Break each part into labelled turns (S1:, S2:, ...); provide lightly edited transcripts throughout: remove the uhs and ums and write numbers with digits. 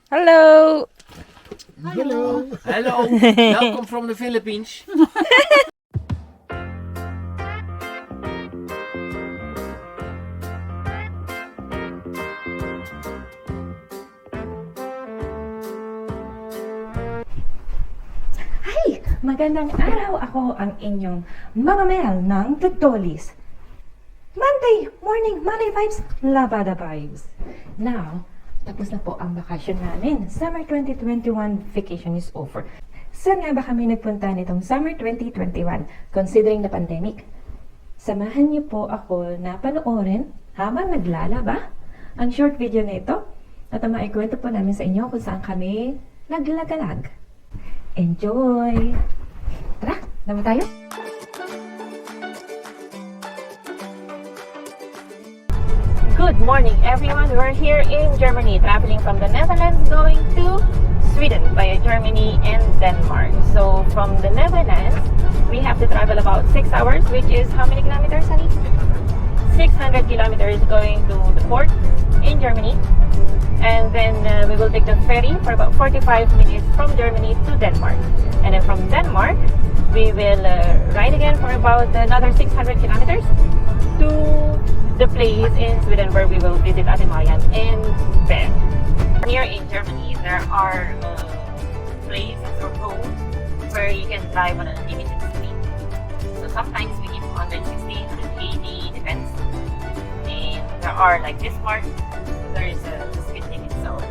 S1: Hello!
S2: Hello.
S3: Hello. Welcome from the Philippines.
S1: Hi! Magandang araw! Ako ang inyong Mama Mel ng The Dollies. Monday morning, Monday vibes, Labada vibes. Now, tapos na po ang bakasyon namin. Summer 2021 vacation is over. Saan nga ba kami nagpunta nitong Summer 2021 considering the pandemic? Samahan niyo po ako na panoorin habang naglalaba ang short video na ito at ang maikwento po namin sa inyo kung saan kami naglagalag. Enjoy! Tara, naman tayo! Good morning everyone! We're here in Germany, traveling from the Netherlands going to Sweden via Germany and Denmark. So from the Netherlands, we have to travel about 6 hours, which is how many kilometers, honey? 600 kilometers going to the port in Germany. And then we will take the ferry for about 45 minutes from Germany to Denmark. And then from Denmark, we will ride again for about another 600 kilometers to the place in Sweden where we will visit Ate Marian and Bern. Here in Germany, there are places or roads where you can drive on a limited speed. So sometimes we give 160, 180, depends. And there are like this part, there is a speed limit. So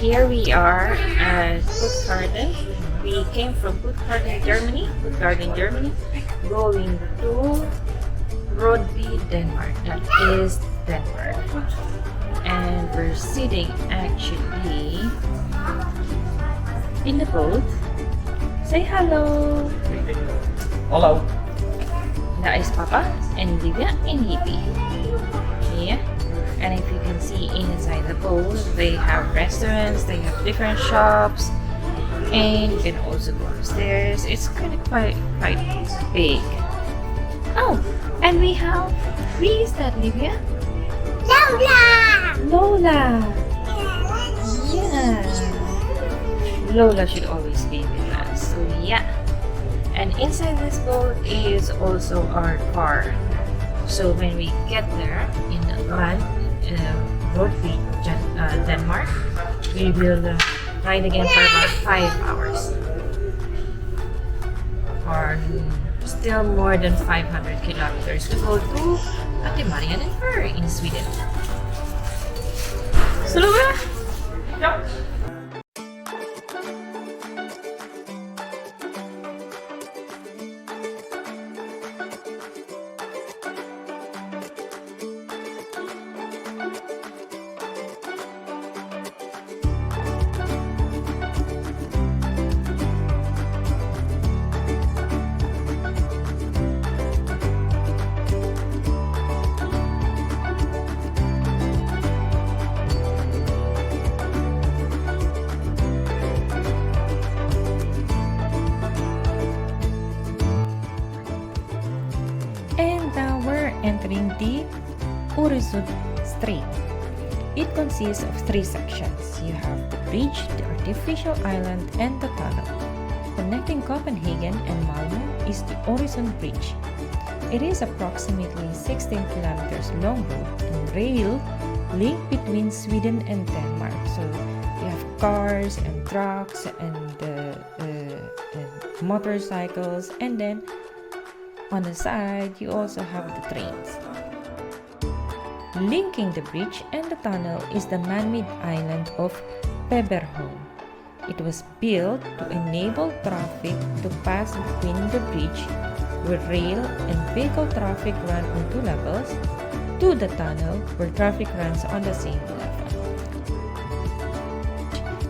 S1: here we are at Puttgarden. We came from Puttgarden, Germany, going to Rhododendron, Denmark. That is Denmark. And we're sitting actually in the boat. Say hello!
S3: Hello.
S1: That is Papa and Livia and Hippie. Yeah. And if you can see inside the boat, they have restaurants, they have different shops, and you can also go upstairs. It's kind of quite big. Oh, and we have, who is that, Livia?
S4: Lola!
S1: Lola! Yeah. Lola should always be with us. So yeah. And inside this boat is also our car. So when we get there in land, road trip Denmark. We will ride again for about 5 hours. Or still more than 500 kilometers to go to Härsvatten and ferry in Sweden. Slower! Go!
S5: Entering the Øresund strait. It consists of 3 sections. You have the bridge, the artificial island, and the tunnel. Connecting Copenhagen and Malmö is the Øresund Bridge. It is approximately 16 kilometers long road and rail link between Sweden and Denmark. So you have cars and trucks and motorcycles, and then on the side, you also have the trains. Linking the bridge and the tunnel is the man-made island of Pebberholm. It was built to enable traffic to pass between the bridge, where rail and vehicle traffic run on 2 levels, to the tunnel, where traffic runs on the same level.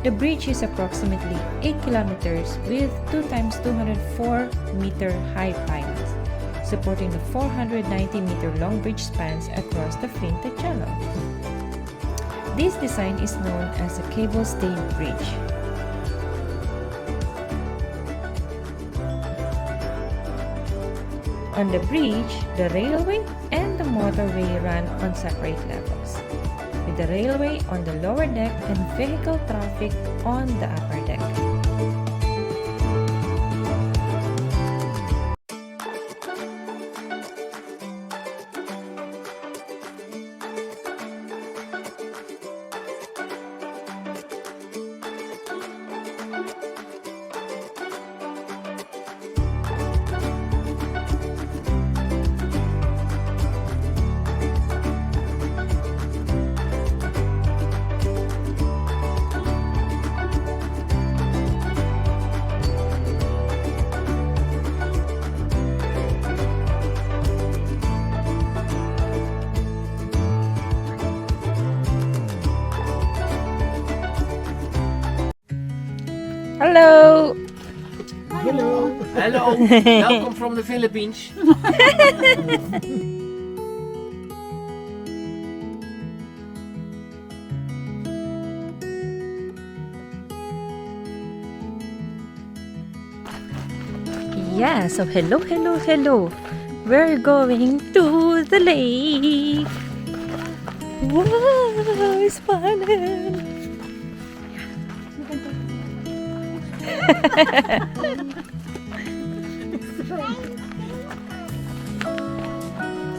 S5: The bridge is approximately 8 kilometers with 2 times 204 meter high pylons, supporting the 490-meter long bridge spans across the Flinte Channel. This design is known as a cable-stayed bridge. On the bridge, the railway and the motorway run on separate levels, with the railway on the lower deck and vehicle traffic on the upper deck.
S1: Hello!
S2: Hello.
S3: Hello, welcome from the Philippines.
S5: Yeah, so hello. We're going to the lake. Wow, it's fun.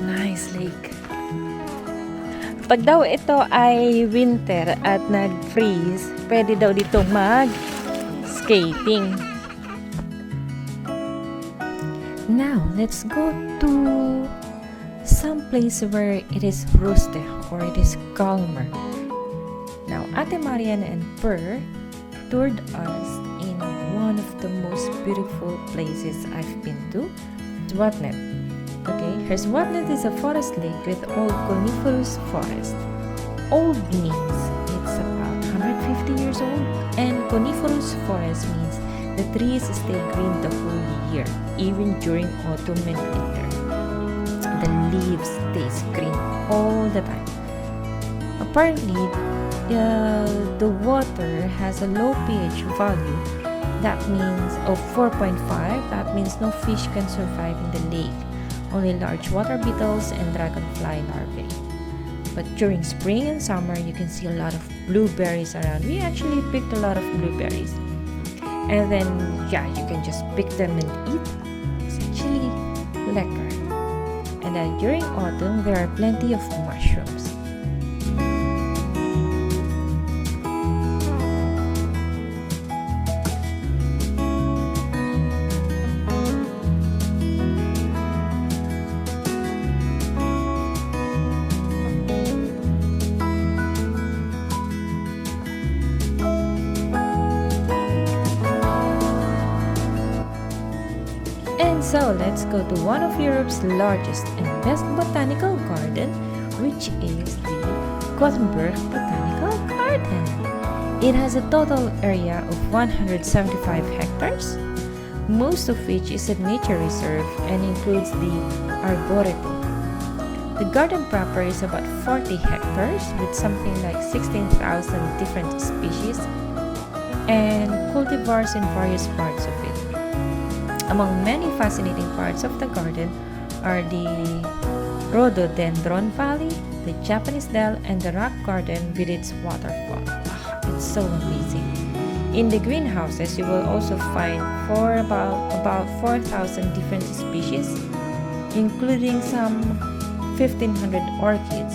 S5: Nice lake. Pag daw ito ay winter at nag-freeze, pwede daw dito mag-skating. Now, let's go to some place where it is rustic or it is calmer. Now, Ate Marian and Per toured us in one of the most beautiful places I've been to, Härsvattnet. Okay, Härsvattnet is a forest lake with old coniferous forest. Old means it's about 150 years old, and coniferous forest means the trees stay green the whole year, even during autumn and winter. The leaves stays green all the time. Apparently, the water has a low pH value. That means of 4.5. That means no fish can survive in the lake. Only large water beetles and dragonfly larvae. But during spring and summer, you can see a lot of blueberries around. We actually picked a lot of blueberries. And then, yeah, you can just pick them and eat. It's actually lekker. And then during autumn, there are plenty of mushrooms. So let's go to one of Europe's largest and best botanical garden, which is the Gothenburg Botanical Garden. It has a total area of 175 hectares, most of which is a nature reserve and includes the Arboretum. The garden proper is about 40 hectares with something like 16,000 different species and cultivars in various parts of it. Among many fascinating parts of the garden are the Rhododendron Valley, the Japanese Dell, and the rock garden with its waterfall. It's so amazing. In the greenhouses, you will also find about 4,000 different species, including some 1,500 orchids.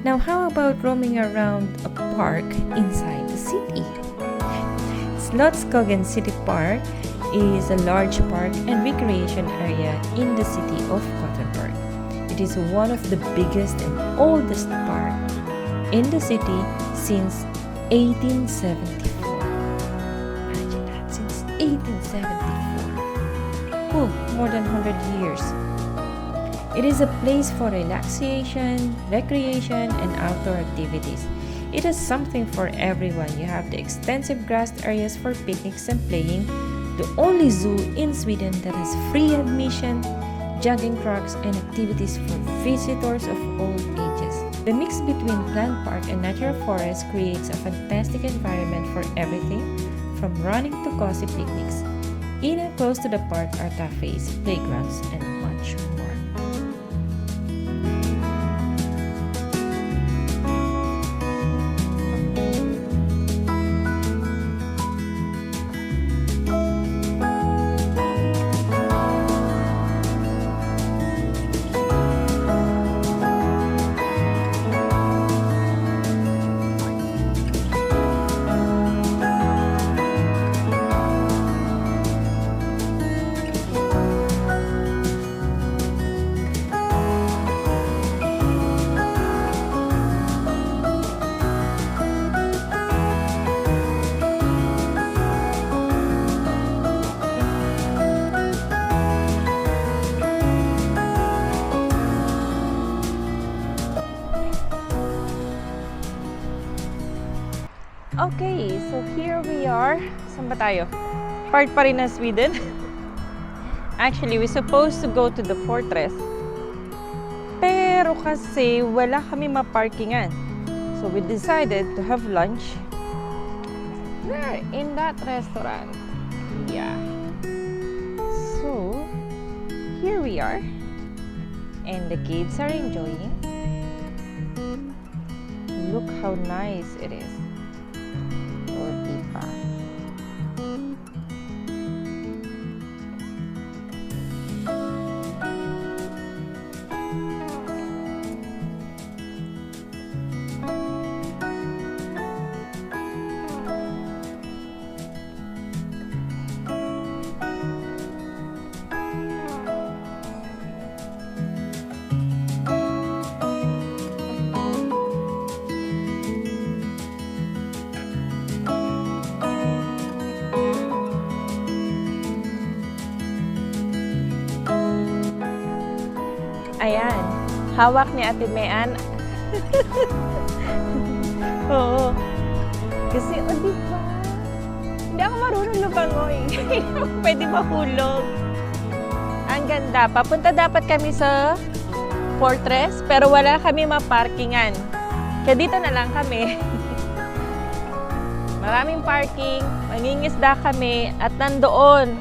S5: Now, how about roaming around a park inside the city? Slottsskogen City Park is a large park and recreation area in the city of Gothenburg. It is one of the biggest and oldest parks in the city since 1874. Imagine that, since 1874. Oh, more than 100 years. It is a place for relaxation, recreation, and outdoor activities. It has something for everyone. You have the extensive grassed areas for picnics and playing, the only zoo in Sweden that has free admission, jogging tracks, and activities for visitors of all ages. The mix between plant park and natural forest creates a fantastic environment for everything, from running to cozy picnics. In and close to the park are cafes, playgrounds, and much more. Okay, so here we are. Saan ba tayo? Part pa rin ng Sweden. Actually, we're supposed to go to the fortress. Pero kasi wala kami maparkingan. So we decided to have lunch there in that restaurant. Yeah. So, here we are. And the kids are enjoying. Look how nice it is.
S1: Hawak ni Ate Mean. Oo. Kasi, di ba? Hindi ako marunong lumangoy. Pwede mahulog. Ang ganda. Papunta dapat kami sa fortress, pero wala kami maparkingan. Kaya dito na lang kami. Maraming parking, mangingisda kami, at nandoon.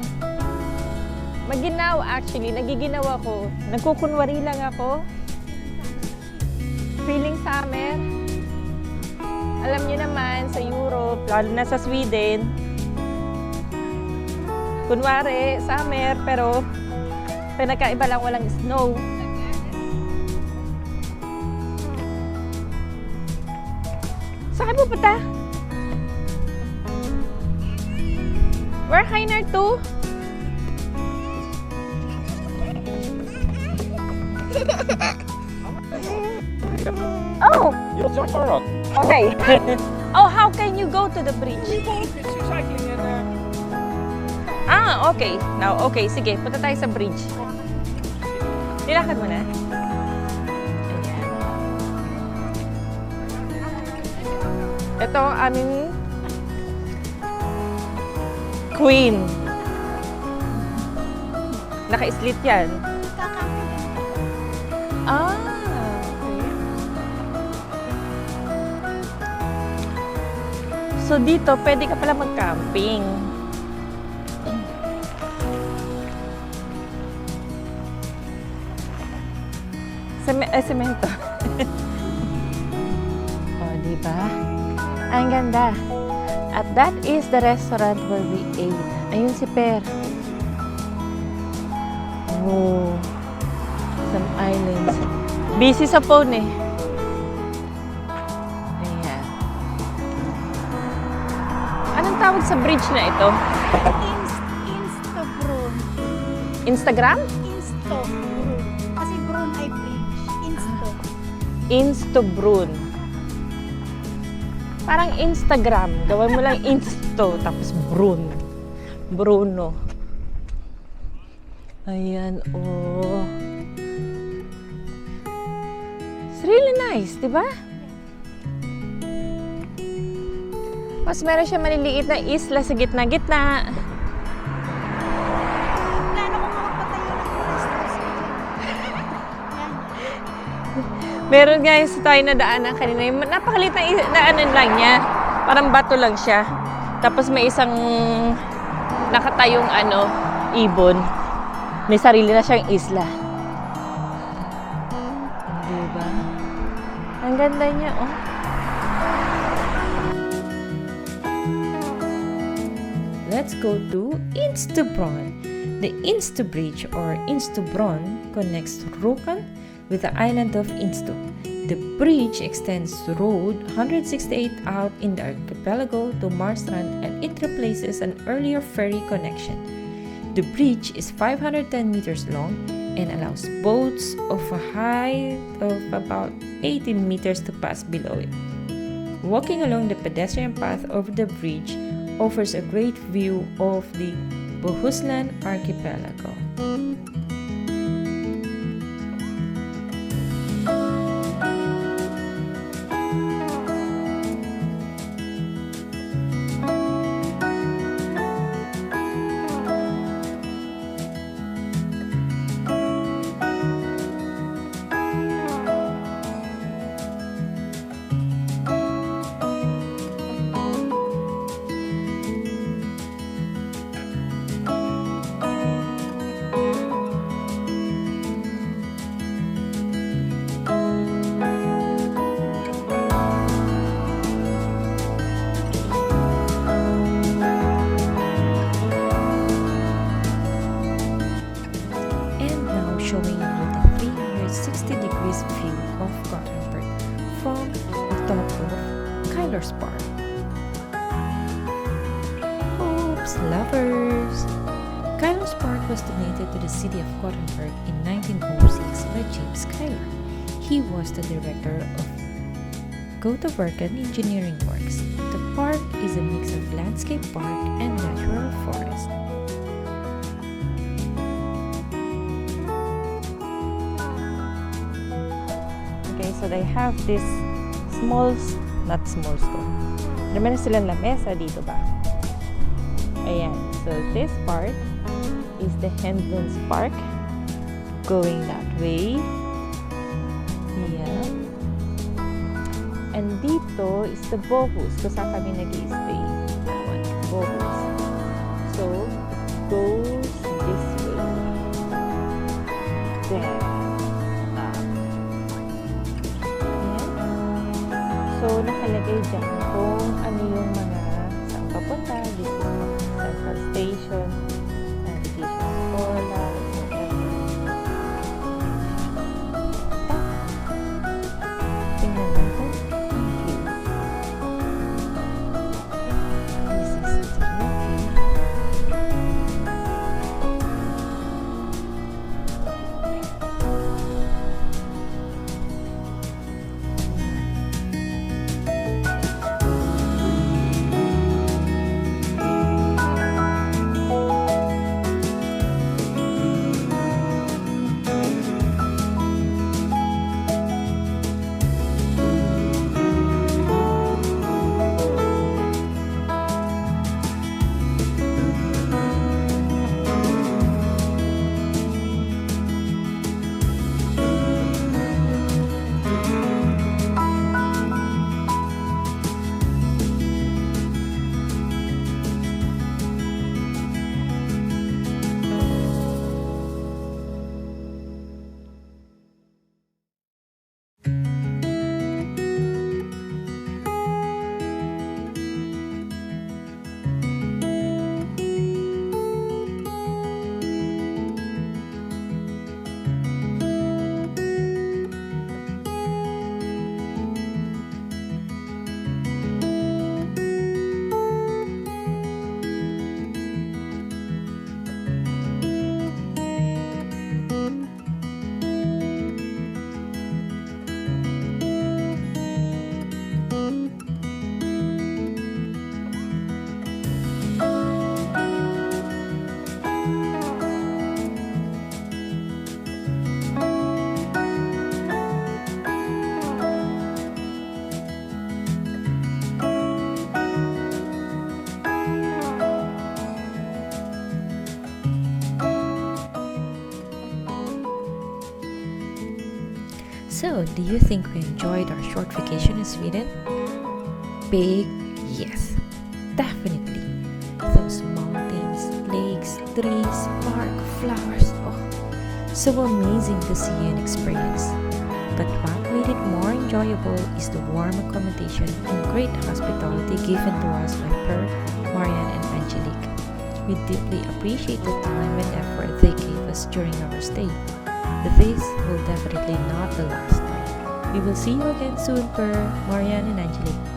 S1: Maginaw actually, nagiginaw ako. Nagkukunwari lang ako. Feeling summer. Alam niyo naman, sa Europe, lalo na sa Sweden, kunwari, summer, pero pinakaiba lang walang snow. Saan mo punta? We're Heiner too. Oh!
S3: You're not.
S1: Okay. Oh, how can you go to the bridge?
S3: Cycling and
S1: Ah, okay. Now, okay. Sige, punta tayo sa bridge. Nilakad mo na. Ayan. Ito ang aming queen. Naka-slit yan. Ah, okay. So dito, pwede ka pala mag-camping. Semento. Oh, diba? Ang ganda. At that is the restaurant where we ate. Ayun si Per. Oh. Some islands. Busy sa phone eh. Ayan. Anong tawag sa bridge na ito?
S4: Instöbron.
S1: Instagram?
S4: Instöbron. Kasi Bron ay bridge. Instö.
S1: Instöbron. Parang Instagram. Gawin mo lang Instö, tapos Brun. Bruno. Ayan, oh. It's really nice, di ba? Mas meron siya maliliit na isla sa gitna-gitna.
S4: Plano ko makapatayo ng forest.
S1: Meron guys tayo na daanan kanina. Napakaliit na daanan lang niya. Parang bato lang siya. Tapos may isang nakatayong ibon. May sarili na siyang isla. Diba? Ang ganda niya, oh.
S5: Let's go to Instöbron. The Instö Bridge or Instöbron connects Rökan with the island of Instö. The bridge extends the road 168 out in the archipelago to Marstrand, and it replaces an earlier ferry connection. The bridge is 510 meters long and allows boats of a height of about 18 meters to pass below it. Walking along the pedestrian path over the bridge offers a great view of the Bohuslän archipelago. Showing you the 360 degrees view of Gothenburg from the top of Kailerspark. Oops, lovers! Kailerspark was donated to the city of Gothenburg in 1906 by James Kailer. He was the director of Gothenburg Engineering Works. The park is a mix of landscape park and natural forest. So they have this not small store. Meron silang lamesa dito ba? Ayan. So this part is the Hendlunds Park. Going that way. Yeah. And dito is the Bohus kung saan kami nag-i-stay. Bohus. So, it goes this way. There. So, nakalagay dyan kung ano yung mga saan papunta. This is Central Station, Navigation Cola, tingnan natin. Thank you. This is So, do you think we enjoyed our short vacation in Sweden? Big yes, definitely. Those mountains, lakes, trees, park, flowers, oh, so amazing to see and experience. But what made it more enjoyable is the warm accommodation and great hospitality given to us by Per, Marian, and Angelique. We deeply appreciate the time and effort they gave us during our stay. This will definitely not the last time. We will see you again soon, Per, Marian, and Angelique.